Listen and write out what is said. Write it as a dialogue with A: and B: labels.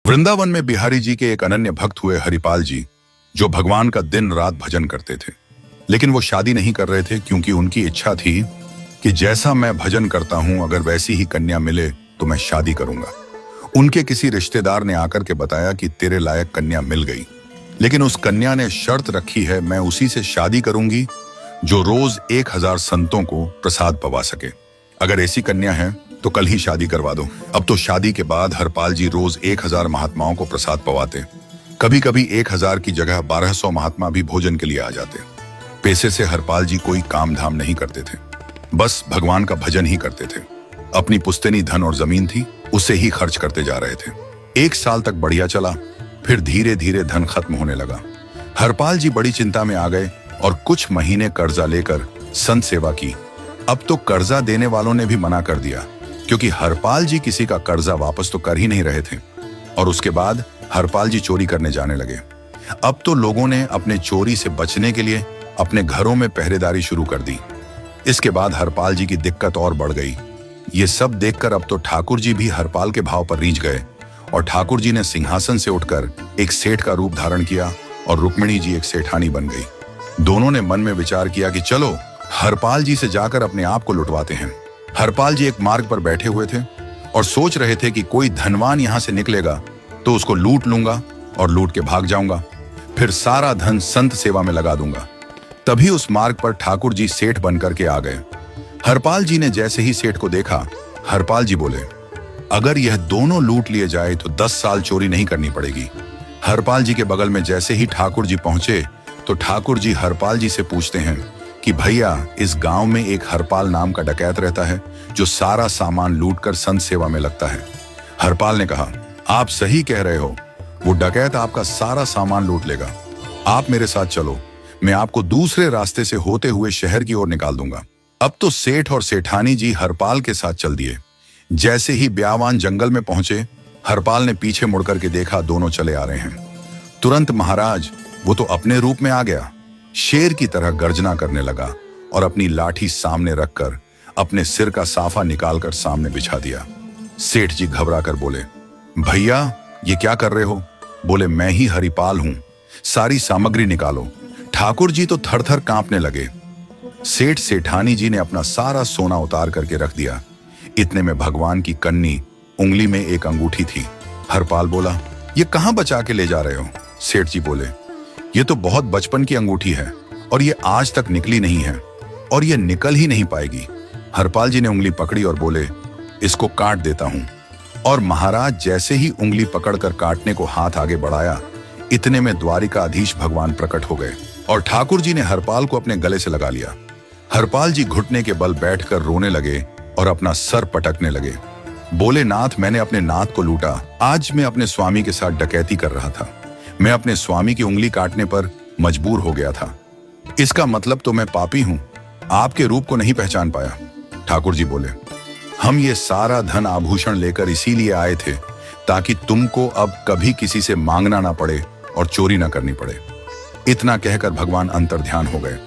A: वृंदावन में बिहारी जी के एक अनन्य भक्त हुए हरिपाल जी, जो भगवान का दिन रात भजन करते थे। लेकिन वो शादी नहीं कर रहे थे क्योंकि उनकी इच्छा थी कि जैसा मैं भजन करता हूं, अगर वैसी ही कन्या मिले तो मैं शादी करूंगा। उनके किसी रिश्तेदार ने आकर के बताया कि तेरे लायक कन्या मिल गई, लेकिन उस कन्या ने शर्त रखी है, मैं उसी से शादी करूंगी जो रोज 1000 संतों को प्रसाद पवा सके। अगर ऐसी कन्या है तो कल ही शादी करवा दो। अब तो शादी के बाद हरपाल जी रोज 1000 महात्माओं को प्रसाद पवाते। कभी कभी 1000 की जगह 1200 महात्मा भी भोजन के लिए आ जाते। पैसे से हरपाल जी कोई काम धाम नहीं करते थे, बस भगवान का भजन ही करते थे। अपनी पुश्तैनी धन और जमीन थी, उसे ही खर्च करते जा रहे थे। 1 साल तक बढ़िया चला, फिर धीरे धीरे धन खत्म होने लगा। हरपाल जी बड़ी चिंता में आ गए और कुछ महीने कर्जा लेकर संत सेवा की। अब तो कर्जा देने वालों ने भी मना कर दिया, क्योंकि हरपाल जी किसी का कर्जा वापस तो कर ही नहीं रहे थे। और उसके बाद हरपाल जी चोरी करने जाने लगे। अब तो लोगों ने अपने चोरी से बचने के लिए अपने घरों में पहरेदारी शुरू कर दी। इसके बाद हरपाल जी की दिक्कत और बढ़ गई। ये सब देखकर अब तो ठाकुर जी भी हरपाल के भाव पर रीझ गए और ठाकुर जी ने सिंहासन से उठकर एक सेठ का रूप धारण किया और रुक्मिणी जी एक सेठानी बन गई। दोनों ने मन में विचार किया कि चलो हरपाल जी से जाकर अपने आप को लुटवाते हैं। हरपाल जी एक मार्ग पर बैठे हुए थे और सोच रहे थे कि कोई धनवान यहां से निकलेगा तो उसको लूट लूंगा और लूट के भाग जाऊंगा, फिर सारा धन संत सेवा में लगा दूंगा। तभी उस मार्ग पर ठाकुर जी सेठ बनकर के आ गए। हरपाल जी ने जैसे ही सेठ को देखा, हरपाल जी बोले, अगर यह दोनों लूट लिए जाए तो 10 साल चोरी नहीं करनी पड़ेगी। हरपाल जी के बगल में जैसे ही ठाकुर जी पहुंचे तो ठाकुर जी हरपाल जी से पूछते हैं कि भैया, इस गांव में एक हरपाल नाम का डकैत रहता है जो सारा सामान लूटकर संत सेवा में लगता है। हरपाल ने कहा, आप सही कह रहे हो, वो डकैत आपका सारा सामान लूट लेगा। आप मेरे साथ चलो, मैं आपको दूसरे रास्ते से होते हुए शहर की ओर निकाल दूंगा। अब तो सेठ और सेठानी जी हरपाल के साथ चल दिए। जैसे ही ब्यावान जंगल में पहुंचे, हरपाल ने पीछे मुड़कर के देखा, दोनों चले आ रहे हैं। तुरंत महाराज वो तो अपने रूप में आ गया, शेर की तरह गर्जना करने लगा और अपनी लाठी सामने रखकर अपने सिर का साफा निकालकर सामने बिछा दिया। सेठ जी घबरा कर बोले, भैया ये क्या कर रहे हो? बोले, मैं ही हरिपाल हूं, सारी सामग्री निकालो। ठाकुर जी तो थर थर कांपने लगे। सेठ सेठानी जी ने अपना सारा सोना उतार करके रख दिया। इतने में भगवान की कन्नी उंगली में एक अंगूठी थी। हरपाल बोला, ये कहां बचा के ले जा रहे हो? सेठ जी बोले, ये तो बहुत बचपन की अंगूठी है और ये आज तक निकली नहीं है और ये निकल ही नहीं पाएगी। हरपाल जी ने उंगली पकड़ी और बोले, इसको काट देता हूं। और महाराज जैसे ही उंगली पकड़कर काटने को हाथ आगे बढ़ाया, इतने में द्वारिकाधीश भगवान प्रकट हो गए और ठाकुर जी ने हरपाल को अपने गले से लगा लिया। हरपाल जी घुटने के बल बैठकर रोने लगे और अपना सर पटकने लगे। बोले, नाथ, मैंने अपने नाथ को लूटा। आज मैं अपने स्वामी के साथ डकैती कर रहा था। मैं अपने स्वामी की उंगली काटने पर मजबूर हो गया था। इसका मतलब तो मैं पापी हूं, आपके रूप को नहीं पहचान पाया। ठाकुर जी बोले, हम ये सारा धन आभूषण लेकर इसीलिए आए थे ताकि तुमको अब कभी किसी से मांगना ना पड़े और चोरी ना करनी पड़े। इतना कहकर भगवान अंतर्ध्यान हो गए।